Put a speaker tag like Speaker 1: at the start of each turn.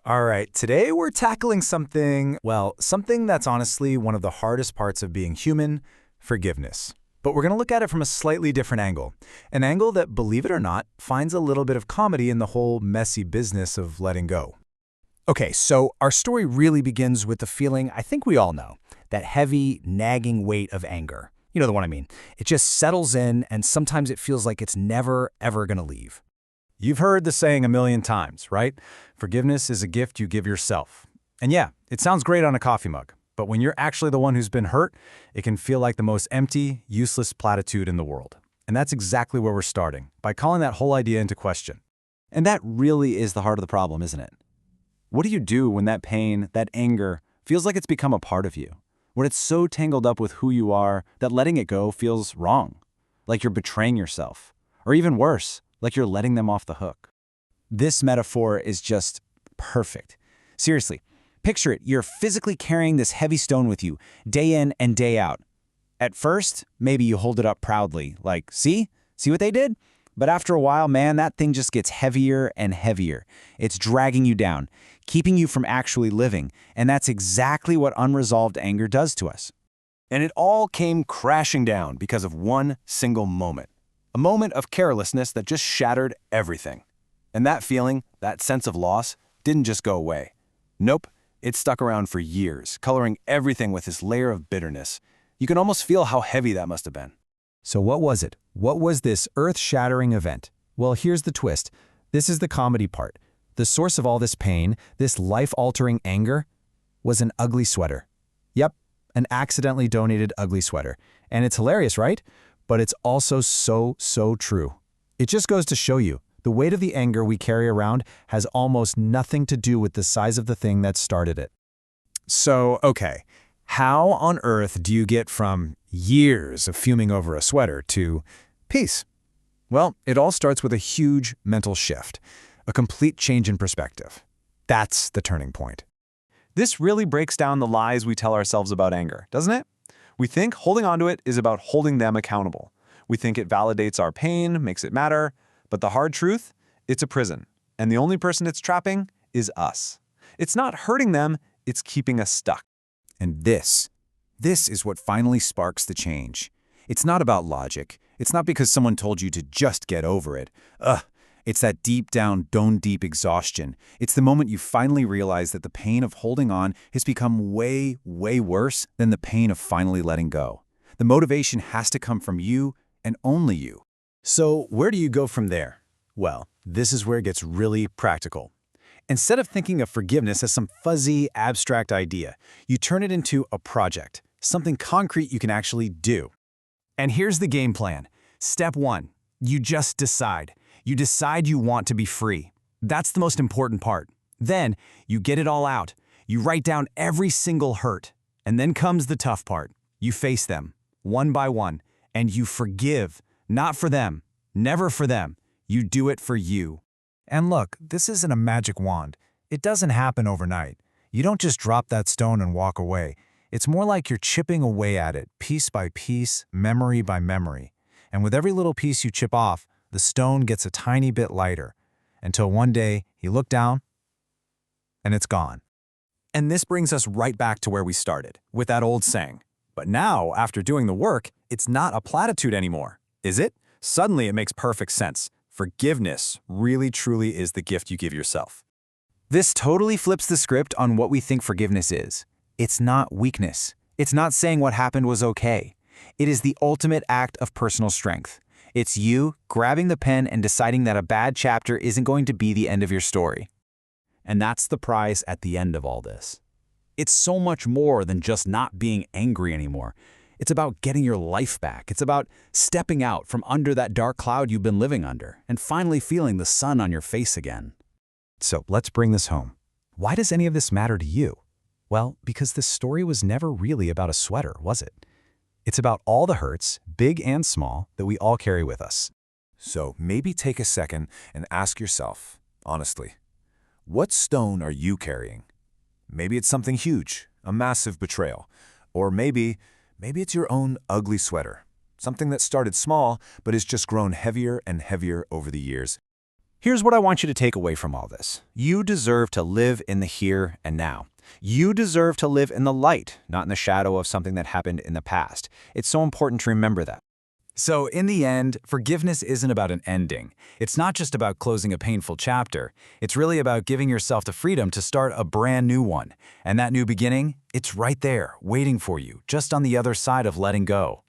Speaker 1: All right, today we're tackling something that's honestly one of the hardest parts of being human, forgiveness. But we're going to look at it from a slightly different angle. An angle that, believe it or not, finds a little bit of comedy in the whole messy business of letting go.
Speaker 2: Okay, so our story really begins with the feeling I think we all know, that heavy, nagging weight of anger. You know the one I mean. It just settles in, and sometimes it feels like it's never, ever gonna leave.
Speaker 1: You've heard the saying a million times, right? Forgiveness is a gift you give yourself. And yeah, it sounds great on a coffee mug, but when you're actually the one who's been hurt, it can feel like the most empty, useless platitude in the world. And that's exactly where we're starting, by calling that whole idea into question.
Speaker 3: And that really is the heart of the problem, isn't it? What do you do when that pain, that anger, feels like it's become a part of you? When it's so tangled up with who you are that letting it go feels wrong, like you're betraying yourself, or even worse, like you're letting them off the hook. This metaphor is just perfect. Seriously, picture it. You're physically carrying this heavy stone with you, day in and day out. At first, maybe you hold it up proudly, like, see? See what they did? But after a while, man, that thing just gets heavier and heavier. It's dragging you down, keeping you from actually living, and that's exactly what unresolved anger does to us.
Speaker 2: And it all came crashing down because of one single moment. A moment of carelessness that just shattered everything. And that feeling, that sense of loss, didn't just go away. Nope, it stuck around for years, coloring everything with this layer of bitterness. You can almost feel how heavy that must have been.
Speaker 4: So what was it? What was this earth-shattering event? Well, here's the twist. This is the comedy part. The source of all this pain, this life-altering anger, was an ugly sweater. Yep, an accidentally donated ugly sweater. And it's hilarious, right? But it's also so true. It just goes to show you, the weight of the anger we carry around has almost nothing to do with the size of the thing that started it.
Speaker 1: So, okay, how on earth do you get from years of fuming over a sweater to peace? Well, it all starts with a huge mental shift, a complete change in perspective. That's the turning point.
Speaker 3: This really breaks down the lies we tell ourselves about anger, doesn't it? We think holding onto it is about holding them accountable. We think it validates our pain, makes it matter, but the hard truth, it's a prison, and the only person it's trapping is us. It's not hurting them, it's keeping us stuck.
Speaker 2: And this is what finally sparks the change. It's not about logic. It's not because someone told you to just get over it. It's that deep down, deep exhaustion. It's the moment you finally realize that the pain of holding on has become way worse than the pain of finally letting go. The motivation has to come from you and only you.
Speaker 1: So where do you go from there? Well, this is where it gets really practical. Instead of thinking of forgiveness as some fuzzy, abstract idea, you turn it into a project, something concrete you can actually do. And here's the game plan. Step 1, you just decide. You decide you want to be free. That's the most important part. Then, you get it all out. You write down every single hurt. And then comes the tough part. You face them, one by one, and you forgive. Not for them, never for them. You do it for you. And look, this isn't a magic wand. It doesn't happen overnight. You don't just drop that stone and walk away. It's more like you're chipping away at it, piece by piece, memory by memory. And with every little piece you chip off, the stone gets a tiny bit lighter, until one day you look down, and it's gone.
Speaker 2: And this brings us right back to where we started, with that old saying. But now, after doing the work, it's not a platitude anymore, is it? Suddenly it makes perfect sense. Forgiveness really truly is the gift you give yourself. This totally flips the script on what we think forgiveness is. It's not weakness. It's not saying what happened was okay. It is the ultimate act of personal strength. It's you grabbing the pen and deciding that a bad chapter isn't going to be the end of your story. And that's the prize at the end of all this. It's so much more than just not being angry anymore. It's about getting your life back. It's about stepping out from under that dark cloud you've been living under and finally feeling the sun on your face again.
Speaker 4: So let's bring this home. Why does any of this matter to you? Well, because this story was never really about a sweater, was it? It's about all the hurts, big and small, that we all carry with us.
Speaker 5: So maybe take a second and ask yourself, honestly, what stone are you carrying? Maybe it's something huge, a massive betrayal. Or maybe it's your own ugly sweater, something that started small but has just grown heavier and heavier over the years.
Speaker 1: Here's what I want you to take away from all this. You deserve to live in the here and now. You deserve to live in the light, not in the shadow of something that happened in the past. It's so important to remember that.
Speaker 2: So in the end, forgiveness isn't about an ending. It's not just about closing a painful chapter. It's really about giving yourself the freedom to start a brand new one. And that new beginning, it's right there, waiting for you, just on the other side of letting go.